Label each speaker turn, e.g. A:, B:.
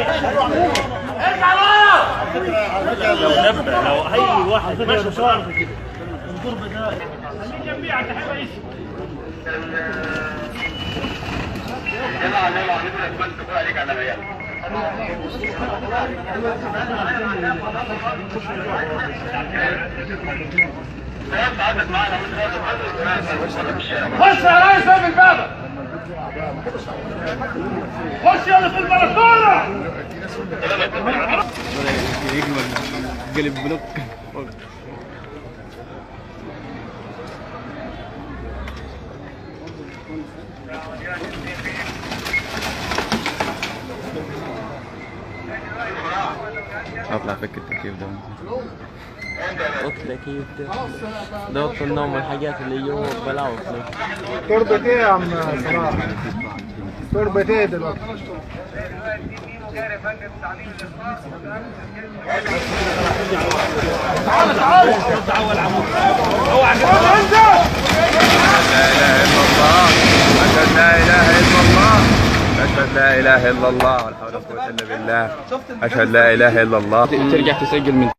A: ارجع لورا. لو نبه لو اي واحد ماشي بسرعه كده الضرب ده خليك جنبيعك يا حبيبي. يلا نبدا كنت بقول عليك على ميال. خش يا ريس في الباب. خش يلا في البلكونه.
B: قلب بلوك. اطلع فك التكييف ده.
C: التكييف ده وقت النوم والحاجات اللي هو بلاوي.
D: تربة ايه يا عم صلاح؟ تربة ايه دلوقتي؟
A: تعال تعال عمود. اوعى انت.
B: لا اله الا الله. اشهد لا اله الا الله. اشهد لا اله الا الله. ولا حول ولا قوه الا بالله. اشهد لا اله الا الله. ترجع تسجل من